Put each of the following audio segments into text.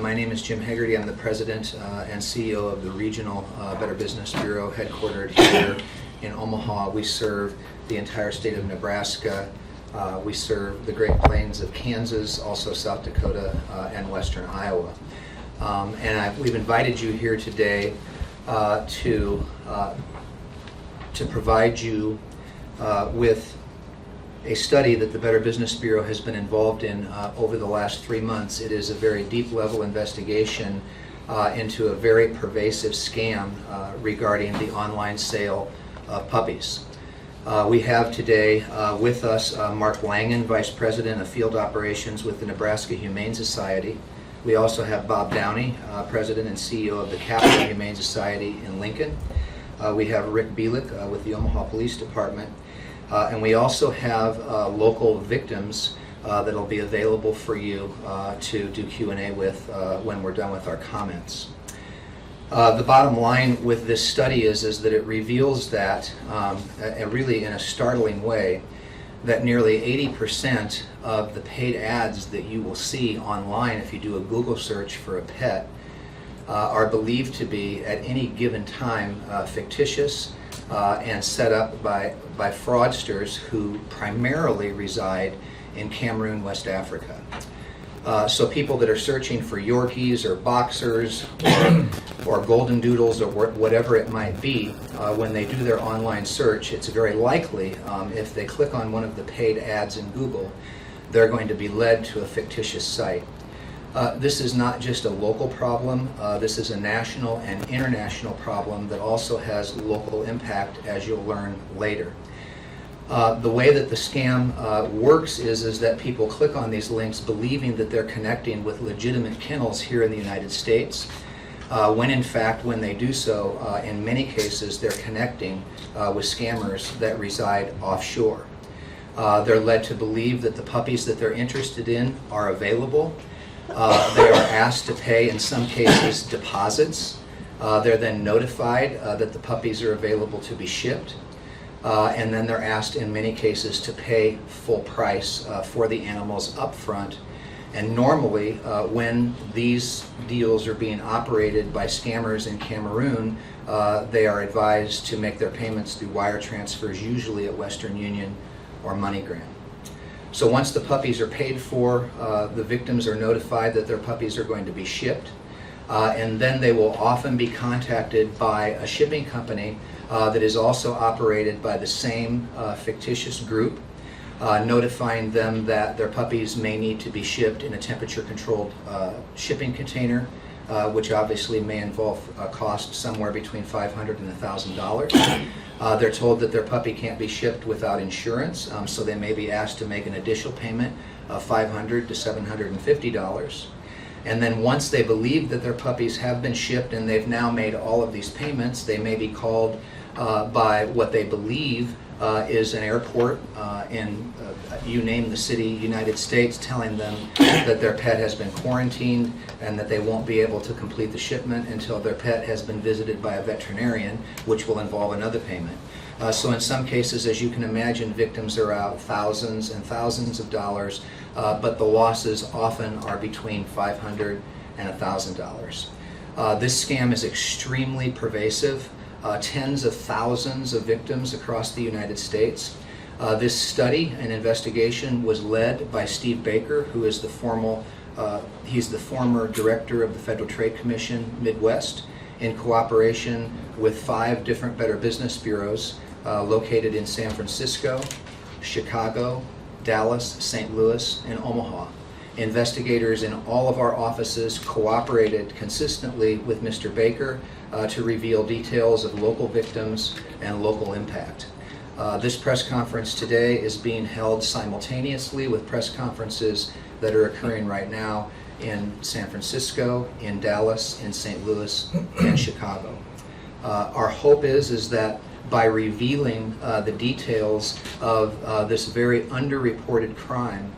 My name is Jim Hegarty. I'm the president and CEO of the Regional Better Business Bureau, headquartered here in Omaha. We serve the entire state of Nebraska. We serve the Great Plains of Kansas, also South Dakota and western Iowa. We've invited you here today to provide you with a study that the Better Business Bureau has been involved in over the last 3 months. It is a very deep level investigation into a very pervasive scam regarding the online sale of puppies. We have today with us Mark Langan, Vice President of Field Operations with the Nebraska Humane Society. We also have Bob Downey, President and CEO of the Capital Humane Society in Lincoln. We have Rick Bielik with the Omaha Police Department. And we also have local victims that will be available for you to do Q&A with when we're done with our comments. The bottom line with this study is that it reveals that, really in a startling way, that nearly 80% of the paid ads that you will see online if you do a Google search for a pet are believed to be at any given time fictitious and set up by fraudsters who primarily reside in Cameroon, West Africa. So people that are searching for Yorkies or Boxers or Golden Doodles or whatever it might be, when they do their online search, it's very likely if they click on one of the paid ads in Google, they're going to be led to a fictitious site. This is not just a local problem, this is a national and international problem that also has local impact, as you'll learn later. The way that the scam works is that people click on these links believing that they're connecting with legitimate kennels here in the United States, when in fact, when they do so, in many cases, they're connecting with scammers that reside offshore. They're led to believe that the puppies that they're interested in are available. They are asked to pay, in some cases, deposits. They're then notified that the puppies are available to be shipped. And then they're asked, in many cases, to pay full price for the animals up front. And normally, when these deals are being operated by scammers in Cameroon, they are advised to make their payments through wire transfers, usually at Western Union or MoneyGram. So once the puppies are paid for, the victims are notified that their puppies are going to be shipped, and then they will often be contacted by a shipping company that is also operated by the same fictitious group, notifying them that their puppies may need to be shipped in a temperature-controlled shipping container, which obviously may involve a cost somewhere between $500 and $1,000. They're told that their puppy can't be shipped without insurance, so they may be asked to make an additional payment of $500 to $750. And then once they believe that their puppies have been shipped and they've now made all of these payments, they may be called by what they believe is an airport in, you name the city, United States, telling them that their pet has been quarantined and that they won't be able to complete the shipment until their pet has been visited by a veterinarian, which will involve another payment. So in some cases, as you can imagine, victims are out thousands and thousands of dollars, but the losses often are between $500 and $1,000. This scam is extremely pervasive. Tens of thousands of victims across the United States. This study and investigation was led by Steve Baker, who is he's the former director of the Federal Trade Commission Midwest, in cooperation with 5 different Better Business Bureaus located in San Francisco, Chicago, Dallas, St. Louis, and Omaha. Investigators in all of our offices cooperated consistently with Mr. Baker to reveal details of local victims and local impact. This press conference today is being held simultaneously with press conferences that are occurring right now in San Francisco, in Dallas, in St. Louis, and Chicago. Our hope is that by revealing the details of this very underreported crime,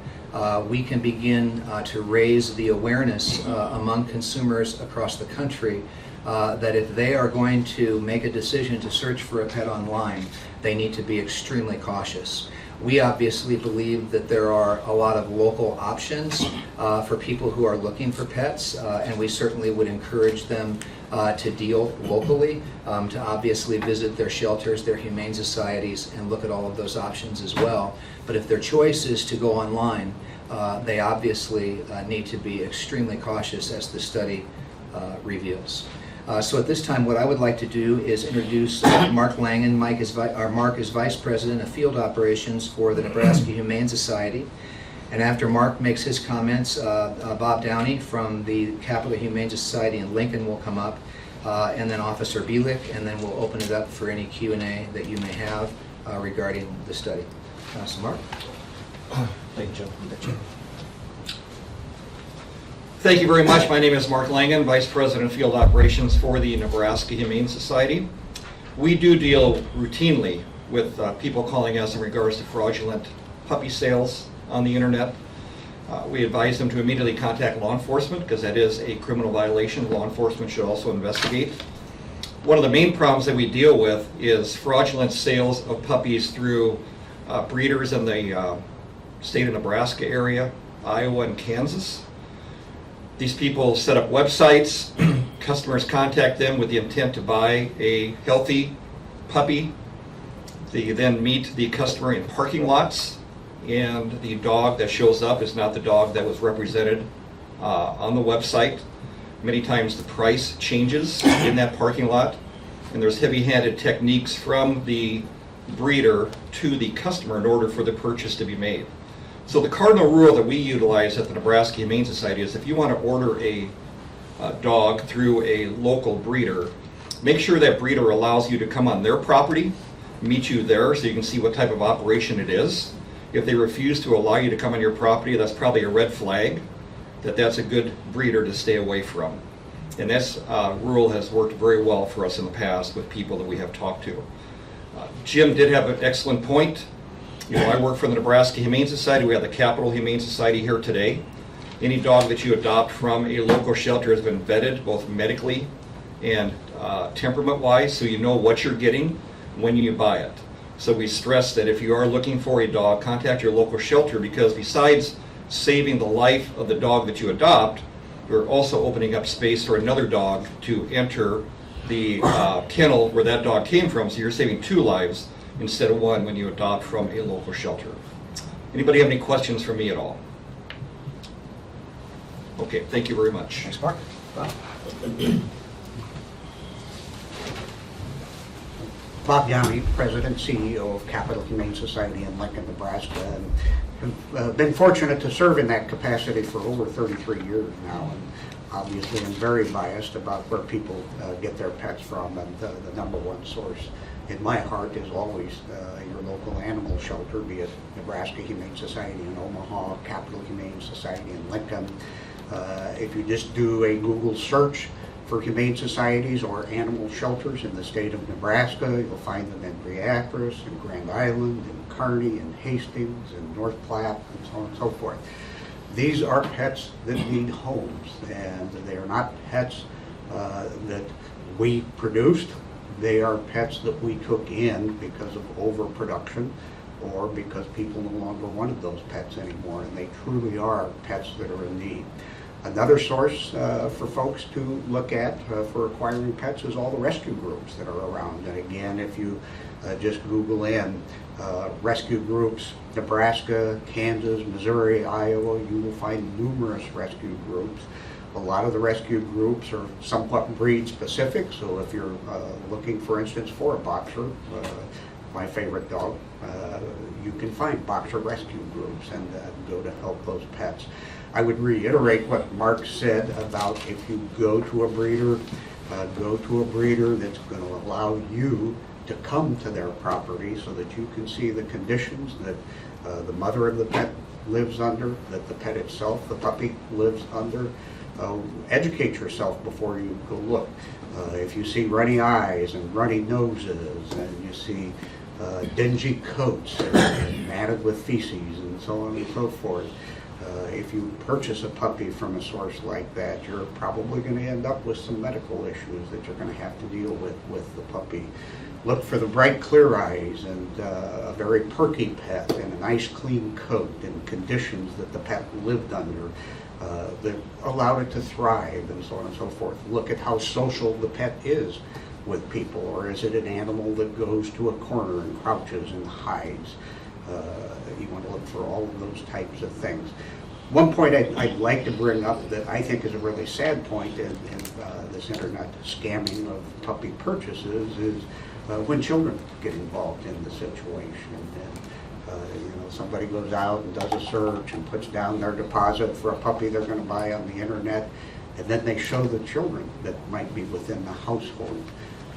we can begin to raise the awareness among consumers across the country that if they are going to make a decision to search for a pet online, they need to be extremely cautious. We obviously believe that there are a lot of local options for people who are looking for pets, and we certainly would encourage them to deal locally, to obviously visit their shelters, their humane societies, and look at all of those options as well. But if their choice is to go online, they obviously need to be extremely cautious, as the study reveals. So at this time, what I would like to do is introduce Mark Langan. Mark is Vice President of Field Operations for the Nebraska Humane Society. And after Mark makes his comments, Bob Downey from the Capital Humane Society in Lincoln will come up, and then Officer Bielik, and then we'll open it up for any Q&A that you may have regarding the study. So Mark. Thank you, Joe. Thank you very much. My name is Mark Langan, Vice President of Field Operations for the Nebraska Humane Society. We do deal routinely with people calling us in regards to fraudulent puppy sales on the internet. We advise them to immediately contact law enforcement, because that is a criminal violation. Law enforcement should also investigate. One of the main problems that we deal with is fraudulent sales of puppies through breeders in the state of Nebraska area, Iowa and Kansas. These people set up websites. Customers contact them with the intent to buy a healthy puppy. They then meet the customer in parking lots, and the dog that shows up is not the dog that was represented on the website. Many times the price changes in that parking lot, and there's heavy-handed techniques from the breeder to the customer in order for the purchase to be made. So the cardinal rule that we utilize at the Nebraska Humane Society is if you want to order a dog through a local breeder, make sure that breeder allows you to come on their property, meet you there so you can see what type of operation it is. If they refuse to allow you to come on your property, that's probably a red flag that that's a good breeder to stay away from. And this rule has worked very well for us in the past with people that we have talked to. Jim did have an excellent point. You know, I work for the Nebraska Humane Society. We have the Capital Humane Society here today. Any dog that you adopt from a local shelter has been vetted both medically and temperament-wise, so you know what you're getting when you buy it. So we stress that if you are looking for a dog, contact your local shelter, because besides saving the life of the dog that you adopt, you're also opening up space for another dog to enter the kennel where that dog came from, so you're saving 2 lives instead of 1 when you adopt from a local shelter. Anybody have any questions for me at all? Okay, thank you very much. Thanks, Mark. Bob. Bob Downey, President, CEO of Capital Humane Society in Lincoln, Nebraska, and have been fortunate to serve in that capacity for over 33 years now. And obviously, I'm very biased about where people get their pets from, and the number one source in my heart is always your local animal shelter, be it Nebraska Humane Society in Omaha, Capital Humane Society in Lincoln. If you just do a Google search for humane societies or animal shelters in the state of Nebraska, you'll find them in Beatrice, in Grand Island, in Kearney, in Hastings, in North Platte, and so on and so forth. These are pets that need homes, and they are not pets that we produced. They are pets that we took in because of overproduction or because people no longer wanted those pets anymore, and they truly are pets that are in need. Another source for folks to look at for acquiring pets is all the rescue groups that are around. And again, if you just Google in rescue groups, Nebraska, Kansas, Missouri, Iowa, you will find numerous rescue groups. A lot of the rescue groups are somewhat breed specific, so if you're looking, for instance, for a boxer, my favorite dog, you can find boxer rescue groups and go to help those pets. I would reiterate what Mark said about if you go to a breeder that's going to allow you to come to their property so that you can see the conditions that the mother of the pet lives under, that the pet itself, the puppy, lives under. Educate yourself before you go look. If you see runny eyes and runny noses, and you see dingy coats and matted with feces and so on and so forth, if you purchase a puppy from a source like that, you're probably going to end up with some medical issues that you're going to have to deal with the puppy. look for the bright, clear eyes and a very perky pet and a nice, clean coat and conditions that the pet lived under that allowed it to thrive and so on and so forth. Look at how social the pet is with people, or is it an animal that goes to a corner and crouches and hides? You want to look for all of those types of things. One point I'd like to bring up that I think is a really sad point in this internet scamming of puppy purchases is when children get involved in the situation. And somebody goes out and does a search and puts down their deposit for a puppy they're going to buy on the internet, and then they show the children that might be within the household.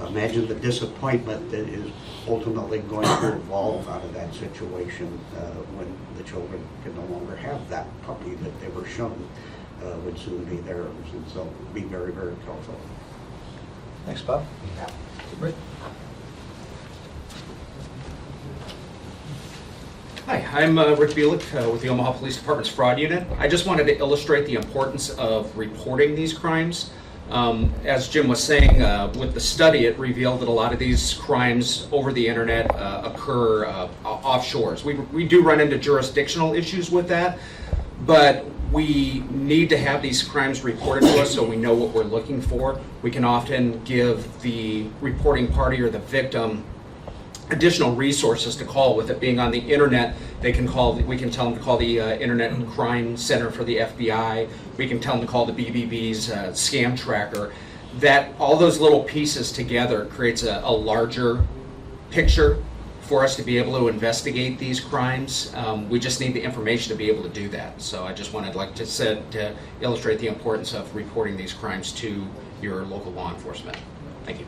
Imagine the disappointment that is ultimately going to evolve out of that situation when the children can no longer have that puppy that they were shown would soon be theirs. And so be very, very careful. Thanks, Bob. Rick? Hi, I'm Rick Bielik with the Omaha Police Department's Fraud Unit. I just wanted to illustrate the importance of reporting these crimes. As Jim was saying, with the study, it revealed that a lot of these crimes over the internet occur offshores. We do run into jurisdictional issues with that, but we need to have these crimes reported to us so we know what we're looking for. We can often give the reporting party or the victim additional resources to call. With it being on the internet, we can tell them to call the Internet Crime Center for the FBI. We can tell them to call the BBB's scam tracker. That all those little pieces together creates a larger picture for us to be able to investigate these crimes. We just need the information to be able to do that. So I just wanted to illustrate the importance of reporting these crimes to your local law enforcement. Thank you.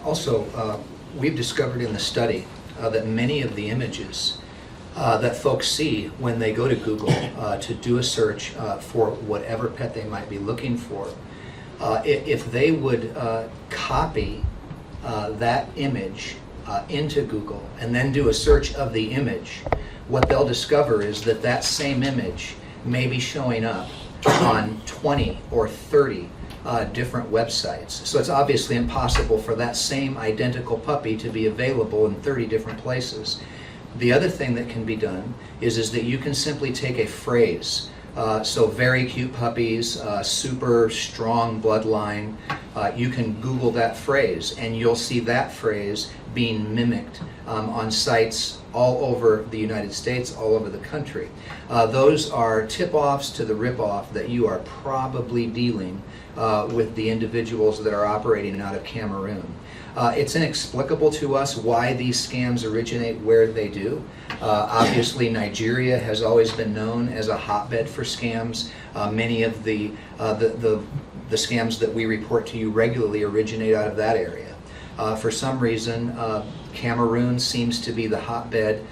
Also, we've discovered in the study that many of the images that folks see when they go to Google to do a search for whatever pet they might be looking for, if they would copy that image into Google and then do a search of the image, what they'll discover is that that same image may be showing up on 20 or 30 different websites. So it's obviously impossible for that same identical puppy to be available in 30 different places. The other thing that can be done is that you can simply take a phrase. So very cute puppies, super strong bloodline. You can Google that phrase and you'll see that phrase being mimicked on sites all over the United States, all over the country. Those are tip-offs to the rip-off that you are probably dealing with the individuals that are operating out of Cameroon. It's inexplicable to us why these scams originate where they do. Obviously, Nigeria has always been known as a hotbed for scams. Many of the scams that we report to you regularly originate out of that area. For some reason, Cameroon seems to be the hotbed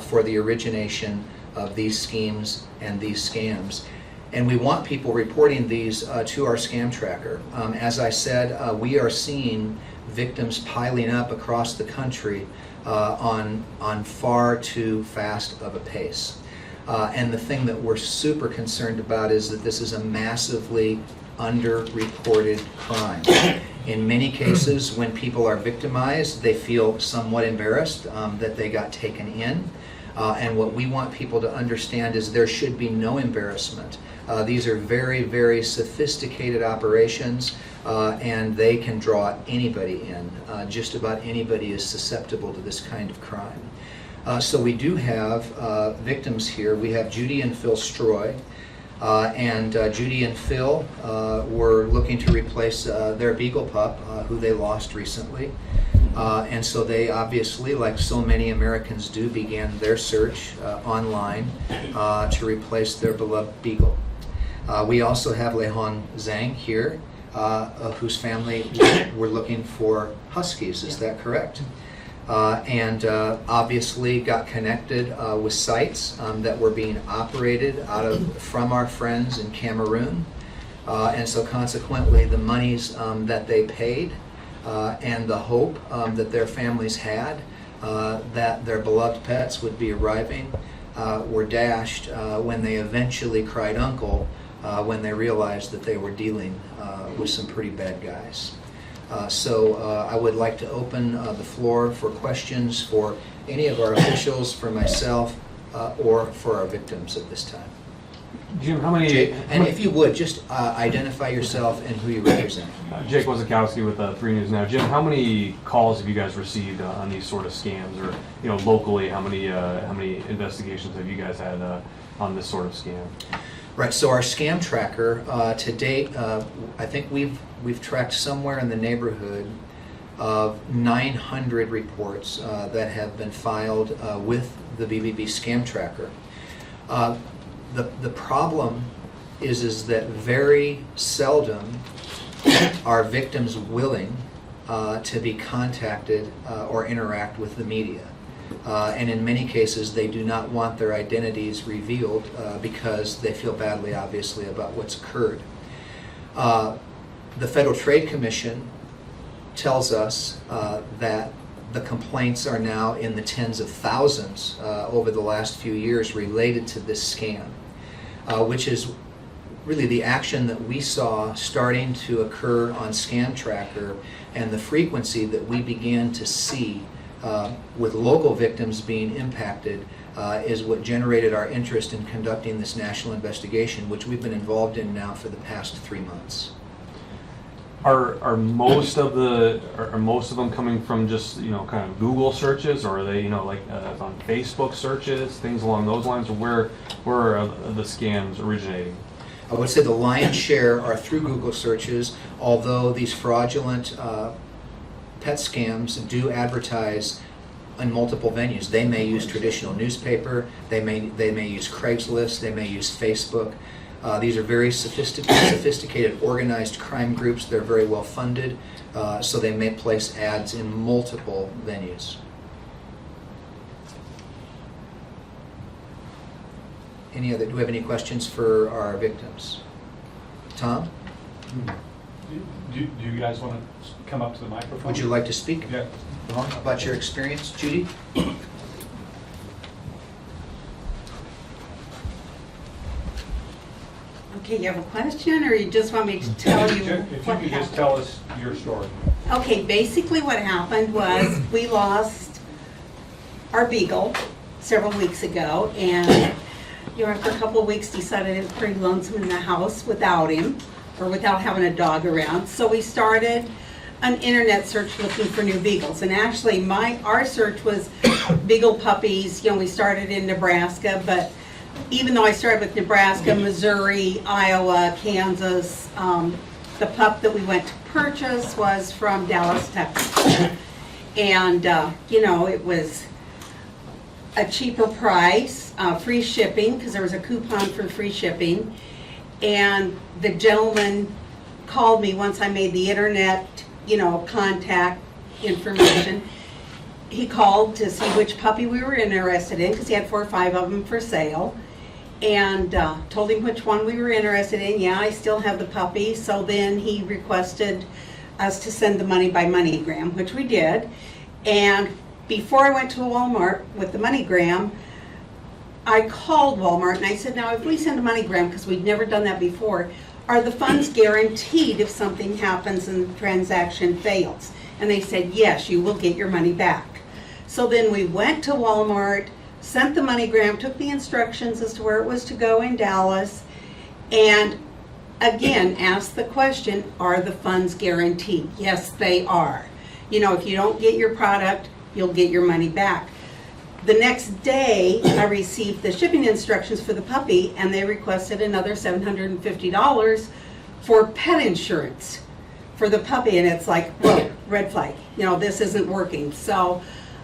for the origination of these schemes and these scams. And we want people reporting these to our scam tracker. As I said, we are seeing victims piling up across the country on far too fast of a pace. And the thing that we're super concerned about is that this is a massively underreported crime. In many cases, when people are victimized, they feel somewhat embarrassed that they got taken in. And what we want people to understand is there should be no embarrassment. These are very, very sophisticated operations, and they can draw anybody in. Just about anybody is susceptible to this kind of crime. So we do have victims here. We have Judy and Phil Stroy. And Judy and Phil were looking to replace their beagle pup, who they lost recently. And so they obviously, like so many Americans do, began their search online to replace their beloved beagle. We also have Lehong Zhang here, whose family were looking for huskies. Is that correct? And obviously got connected with sites that were being operated from our friends in Cameroon. And so consequently, the monies that they paid and the hope that their families had that their beloved pets would be arriving were dashed when they eventually cried uncle when they realized that they were dealing with some pretty bad guys. So I would like to open the floor for questions for any of our officials, for myself, or for our victims at this time. Jim, how many? Jake, and if you would, just identify yourself and who you represent. Jake Wozakowski with 3 News Now. Jim, how many calls have you guys received on these sort of scams, or locally, how many investigations have you guys had on this sort of scam? Right. So our scam tracker to date, I think we've tracked somewhere in the neighborhood of 900 reports that have been filed with the BBB scam tracker. The problem is that very seldom are victims willing to be contacted or interact with the media. And in many cases, they do not want their identities revealed because they feel badly, obviously, about what's occurred. The Federal Trade Commission tells us that the complaints are now in the tens of thousands over the last few years related to this scam, which is really the action that we saw starting to occur on Scam Tracker, and the frequency that we began to see with local victims being impacted is what generated our interest in conducting this national investigation, which we've been involved in now for the past 3 months. Are most of them coming from just kind of Google searches, or are they on Facebook searches, things along those lines, or where are the scams originating? I would say the lion's share are through Google searches, although these fraudulent pet scams do advertise in multiple venues. They may use traditional newspaper, they may use Craigslist, they may use Facebook. These are very sophisticated, organized crime groups. They're very well funded, so they may place ads in multiple venues. Do we have any questions for our victims? Tom? Do you guys want to come up to the microphone? Would you like to speak? Yeah. About your experience, Judy? Okay, you have a question, or you just want me to tell you If you what could just happened? tell us your story. Okay, basically what happened was we lost our beagle several weeks ago, and after a couple of weeks decided it was pretty lonesome in the house without him, or without having a dog around. So we started an internet search looking for new beagles, and actually our search was beagle puppies. We started in Nebraska, but even though I started with Nebraska, Missouri, Iowa, Kansas, the pup that we went to purchase was from Dallas, Texas. And, it was a cheaper price, free shipping, because there was a coupon for free shipping. And the gentleman called me once I made the internet, contact information. He called to see which puppy we were interested in, because he had 4 or 5 of them for sale, and told him which one we were interested in. Yeah, I still have the puppy. So then he requested us to send the money by MoneyGram, which we did. And before I went to Walmart with the MoneyGram, I called Walmart and I said, now if we send a MoneyGram, because we'd never done that before, are the funds guaranteed if something happens and the transaction fails? And they said, yes, you will get your money back. So then we went to Walmart, sent the MoneyGram, took the instructions as to where it was to go in Dallas, and again asked the question, are the funds guaranteed? Yes, they are. If you don't get your product, you'll get your money back. The next day, I received the shipping instructions for the puppy, and they requested another $750 for pet insurance for the puppy, and it's like, whoa, red flag. This isn't working. So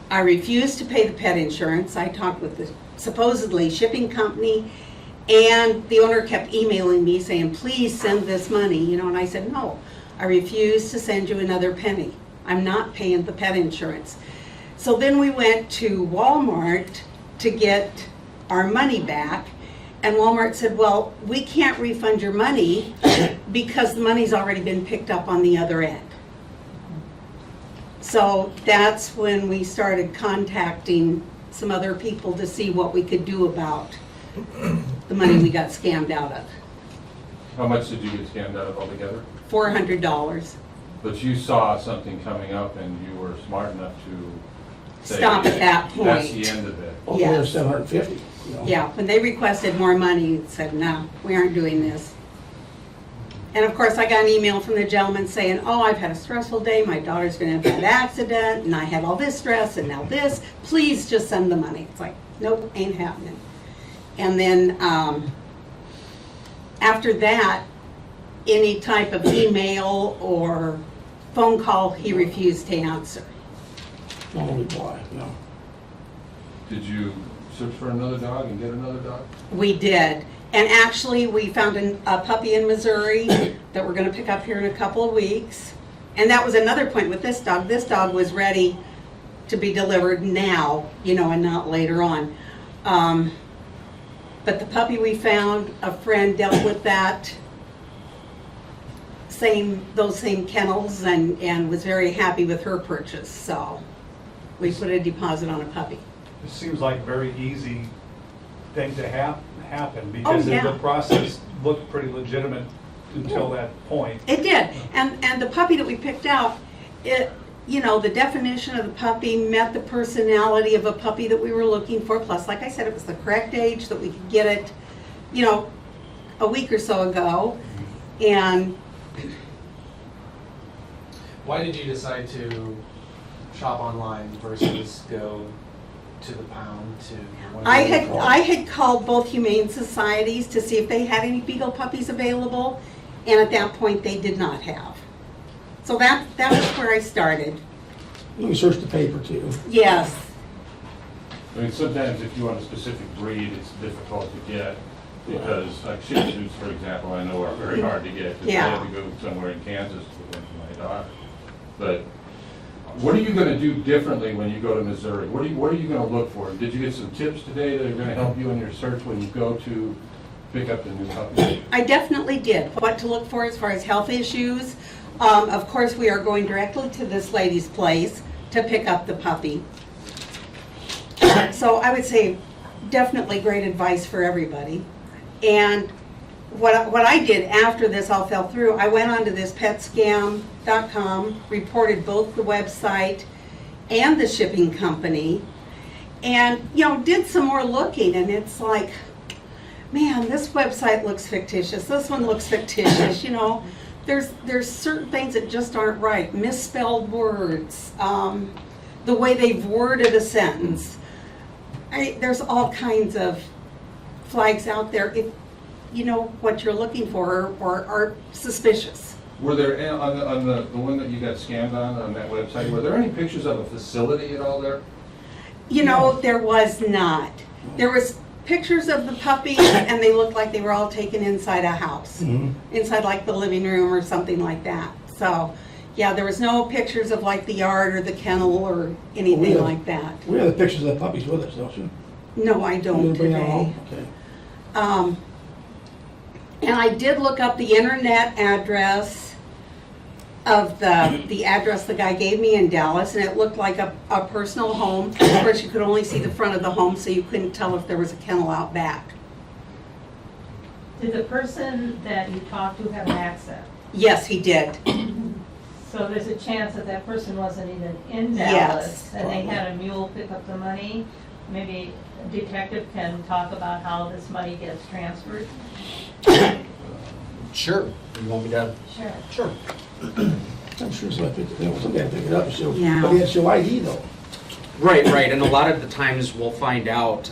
I refused to pay the pet insurance. I talked with the supposedly shipping company, and the owner kept emailing me saying, please send this money, and I said, no, I refuse to send you another penny. I'm not paying the pet insurance. So then we went to Walmart to get our money back, and Walmart said, well, we can't refund your money because the money's already been picked up on the other end. So that's when we started contacting some other people to see what we could do about the money we got scammed out of. How much did you get scammed out of altogether? $400. But you saw something coming up and you were smart enough to say, Stop at that point. that's the end of it. Well, there's Yes. 750, you know. Yeah, when they requested more money, said, no, we aren't doing this. And of course, I got an email from the gentleman saying, oh, I've had a stressful day, my daughter's gonna have an accident, and I had all this stress, and now this, please just send the money. It's like, nope, ain't happening. And then, after that, any type of email or phone call, he refused to answer. No reply, no. Did you search for another dog and get another dog? We did. And actually, we found a puppy in Missouri that we're gonna pick up here in a couple of weeks. And that was another point with this dog. This dog was ready to be delivered now, you know, and not later on. But the puppy we found, a friend dealt with that those same kennels and was very happy with her purchase, so we put a deposit on a puppy. It seems like a very easy thing to happen Oh, because yeah. the process looked pretty legitimate until that point. It did, and the puppy that we picked out, it, you know, the definition of the puppy met the personality of a puppy that we were looking for, plus, like I said, it was the correct age that we could get it, you know, a week or so ago, and Why did you decide to shop online versus go to the pound to one of the other I had called both humane societies to see if they had any beagle puppies available, and at that point, they did not have. So that was where I started. You search the paper too. Yes, I mean, sometimes if you want a specific breed, it's difficult to get because, like Shih Tzus, for example, I know are very hard to get because Yeah. I had to go somewhere in Kansas to look for my daughter. But what are you going to do differently when you go to Missouri? What are you going to look for? Did you get some tips today that are going to help you in your search when you go to pick up the new puppy? I definitely did. What to look for as far as health issues. Of course, we are going directly to this lady's place to pick up the puppy. So I would say definitely great advice for everybody. And what I did after this all fell through, I went onto this petscam.com, reported both the website and the shipping company, and, you know, did some more looking, and it's like, man, this website looks fictitious, this one looks fictitious, you know. There's certain things that just aren't right, misspelled words, the way they've worded a sentence. There's all kinds of flags out there if you know what you're looking for or are suspicious. Were there, on the one that you got scammed on that website, were there any pictures of a facility at all there? You know, there was not. There was pictures of the puppies and they looked like they were all taken inside a house, inside like the living room or something like that. So, yeah, there was no pictures of like the yard or the kennel or anything Well, like that. We have the pictures of the puppies with us, don't you? No, I You don't gonna bring that today. home? Okay. And I did look up the internet address of the address the guy gave me in Dallas, and it looked like a personal home. Of course, you could only see the front of the home, so you couldn't tell if there was a kennel out back. Did the person that you talked to have an accent? Yes, he did. So there's a chance that that person wasn't even in Yes, Dallas, and they had a mule pick up the money. Maybe a detective can talk about how this money gets transferred. Sure. You want me to? Sure. Sure. I'm sure somebody picked it up and show, Yeah. but he had to show ID though. Right, and a lot of the times we'll find out,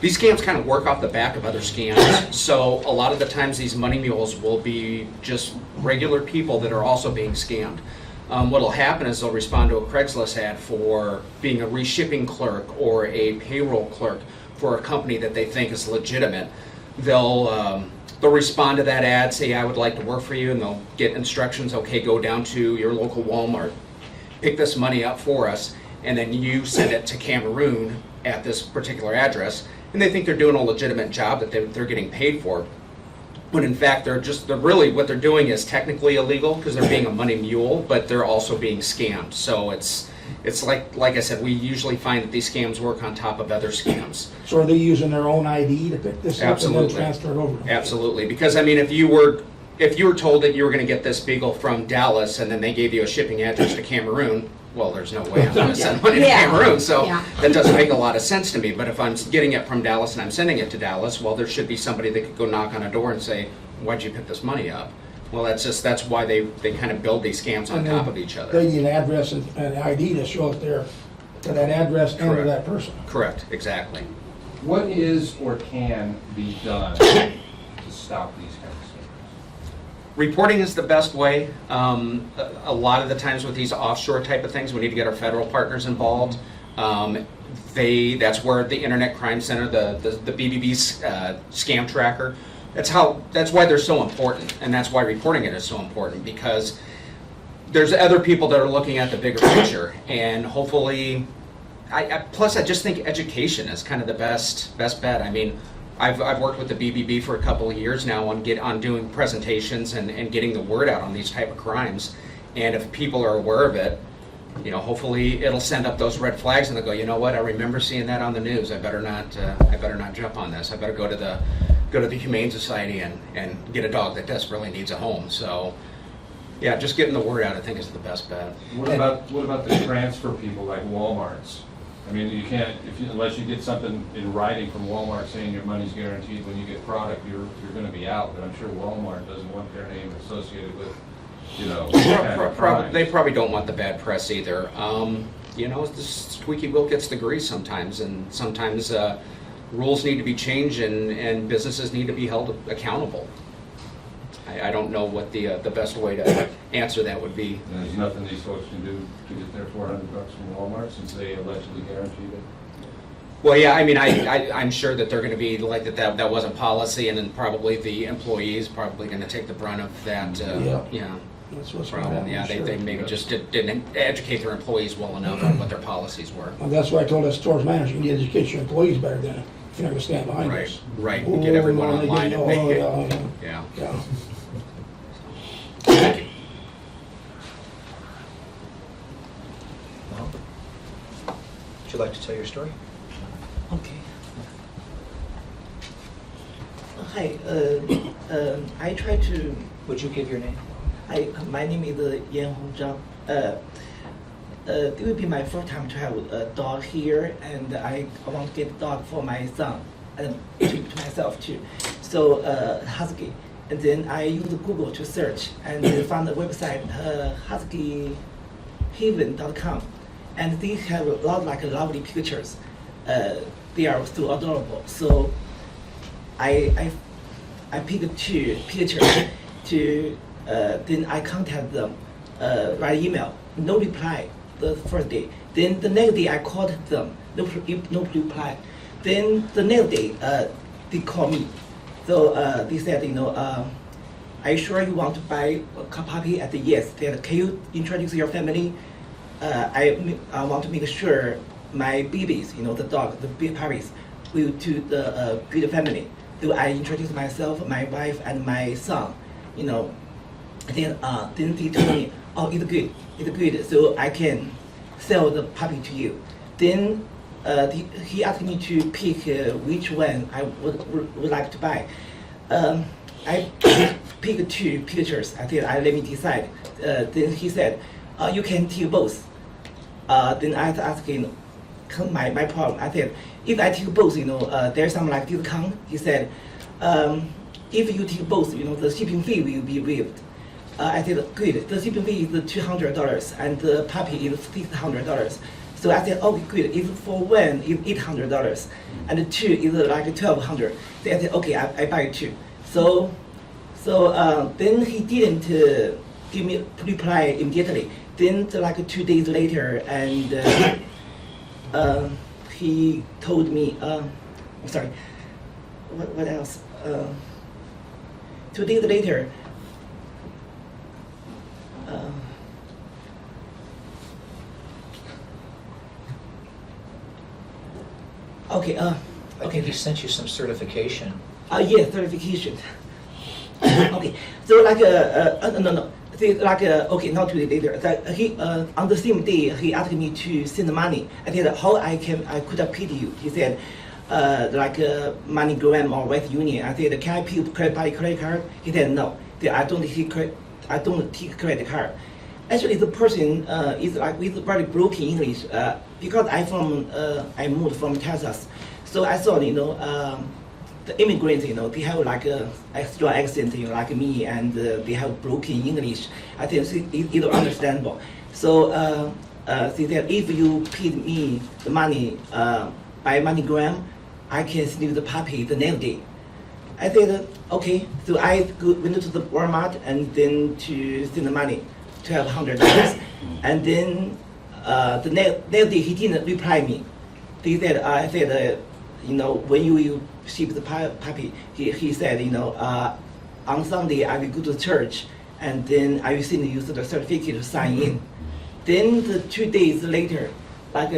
these scams kind of work off the back of other scams. So a lot of the times these money mules will be just regular people that are also being scammed. What'll happen is they'll respond to a Craigslist ad for being a reshipping clerk or a payroll clerk for a company that they think is legitimate. They'll respond to that ad, say, I would like to work for you, and they'll get instructions, okay, go down to your local Walmart, pick this money up for us, and then you send it to Cameroon at this particular address, and they think they're doing a legitimate job that they're getting paid for. When in fact, they're really, what they're doing is technically illegal because they're being a money mule, but they're also being scammed. So it's it's like I said, we usually find that these scams work on top of other scams. So are they using their own ID to pick this up and Absolutely. then transfer it over? Absolutely, because I mean, if you were told that you were going to get this beagle from Dallas and then they gave you a shipping address to Cameroon, well, there's no way I'm going to send money to Yeah. Cameroon, so Yeah. that doesn't make a lot of sense to me. But if I'm getting it from Dallas and I'm sending it to Dallas, well, there should be somebody that could go knock on a door and say, "Why'd you pick this money up?" Well, that's why they kind of build these scams on And top then of each other. They need an address and an ID to show it there, to that address and to Correct. that person. Correct, exactly. What is or can be done to stop these kind of scams? Reporting is the best way. A lot of the times with these offshore type of things, we need to get our federal partners involved. That's where the Internet Crime Center, the BBB's scam tracker, that's why they're so important, and that's why reporting it is so important, because there's other people that are looking at the bigger picture, and hopefully, plus I just think education is kind of the best bet. I mean, I've worked with the BBB for a couple of years now on doing presentations and getting the word out on these type of crimes, and if people are aware of it, you know, hopefully it'll send up those red flags and they'll go, you know what, I remember seeing that on the news. I better not jump on this. I better go to the Humane Society and get a dog that desperately needs a home. So, yeah, just getting the word out, I think, is the best bet. What about the transfer people like Walmart's? I mean, you can't, unless you get something in writing from Walmart saying your money's guaranteed when you get product, you're going to be out. But I'm sure Walmart doesn't want their name associated with, you know, kind of crimes. They probably don't want the bad press either. You know, the squeaky wheel gets the grease sometimes, and sometimes rules need to be changed and businesses need to be held accountable. I don't know what the best way to answer that would be. And there's nothing these folks can do to get their $400 from Walmart since they allegedly guaranteed it. Well, yeah, I mean, I'm sure that they're going to be like that wasn't policy, and then probably the employees probably going to take the brunt of that. Yeah. That's what's going to Problem. happen. Yeah, they maybe just didn't educate their employees well enough on what their policies were. Well, that's why I told us stores manager, you need to educate your employees better than if you're not going to stand behind Right, us. right. Get everyone Oh, no, they online get- and make it. oh, Yeah. yeah. Thank you. Well, would you like to tell your story? Okay. Hi, I try to. Would you give your name? My name is Yan Hong Zhang. It will be my first time to have a dog here, and I want to get a dog for my son and to myself too. So husky, and then I use Google to search and found the website huskyhaven.com, and they have a lot like lovely pictures. They are so adorable. So I picked 2 pictures to then I contact them by email. No reply the first day. Then the next day I called them. No reply. Then the next day they call me. So they said, you know, are you sure you want to buy a puppy? I said yes. They said, can you introduce your family? I want to make sure my babies, you know, the dog, the big puppies, will to the good family. So I introduced myself, my wife, and my son, you know. Then they told me, oh, it's good, so I can sell the puppy to you. Then he asked me to pick which one I would like to buy. I picked 2 pictures. I said, let me decide. Then he said, you can take both. Then I asked him, my problem. I said, if I take both, you know, there's some like discount. He said, if you take both, you know, the shipping fee will be waived. I said, good, the shipping fee is $200 and the puppy is $600. So I said, oh, good, if for one is $800 and 2 is like $1,200. Then I said, okay, I buy 2. So then he didn't give me reply immediately. Then like 2 days later, and he told me, I'm sorry, what else? 2 days later, okay, I think he sent you some certification. Yes, certification. Okay, so like, no. They like okay, not 2 days later. That he on the same day he asked me to send the money. I said how I could have paid you. He said like MoneyGram or West Union. I said can I pay credit card? He said no. I don't take credit card. Actually, the person is like with very broken English because I moved from Texas, so I thought the immigrants they have like a extra accent like me, and they have broken English. I think it's understandable. So they said if you paid me the money by MoneyGram, I can send you the puppy the next day. I said okay. So I went to the Walmart and then to send the money. $1,200, and then the next day he didn't reply me. He said, I said, when you ship the puppy, he said, on Sunday I will go to church, and then I will send you the certificate to sign in. Then 2 days later, like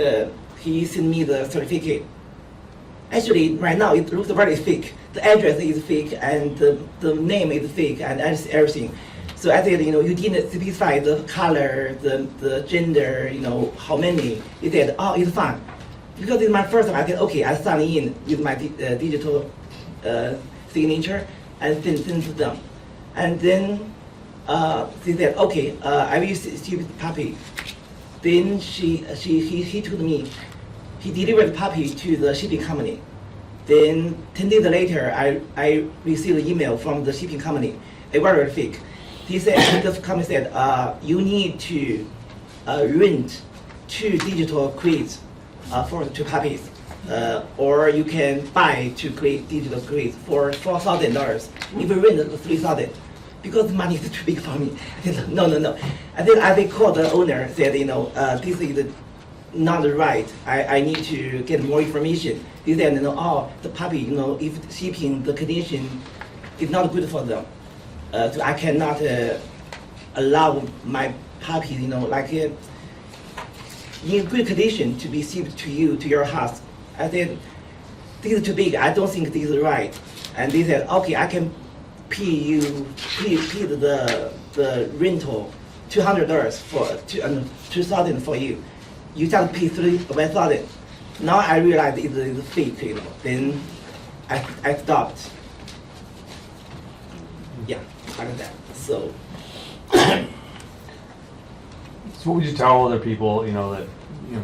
he sent me the certificate. Actually, right now it looks very fake. The address is fake, and the name is fake, and everything. So I said, you didn't specify the color, the gender, how many. He said, oh, it's fine. Because it's my first time, I said, okay, I sign in with my digital signature and send to them. And then she said, okay, I will ship the puppy. Then he told me, he delivered the puppy to the shipping company. Then 10 days later, I received an email from the shipping company, a very fake. He said, the company said, you need to rent 2 digital crates for 2 puppies, or you can buy 2 digital crates for $4,000. If you rent $3,000, because money is too big for me. I said, no. And then I called the owner, said, this is not right. I need to get more information. He said, the puppy, if shipping the condition is not good for them. So I cannot allow my puppy, like in good condition to be shipped to you, to your house. I said, this is too big. I don't think this is right. And they said, okay, I can pay the rental $200 for $2,000 for you. You just pay $1,000. Now I realize it's fake, Then I stopped. Yeah, like that. So what would you tell other people, that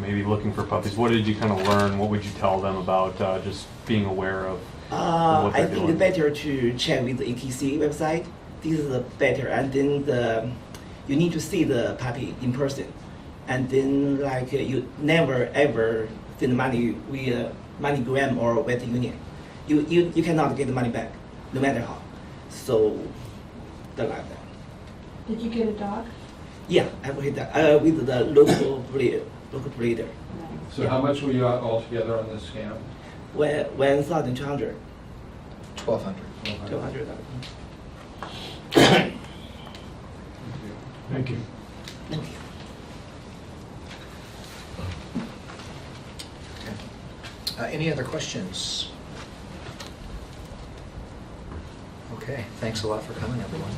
maybe looking for puppies? What did you kind of learn? What would you tell them about just being aware of what they're I think doing? it's better to check with the ATC website. This is better, and then you need to see the puppy in person, and then you never ever send money via MoneyGram or Western Union. You cannot get the money back, no matter how. So, like that. Did you get a dog? Yeah, I with that with the local breeder. So how much were you all together on this scam? 1,200. 1,200. 200. Thank you. Thank you. Any other questions? Okay, thanks a lot for coming, everyone.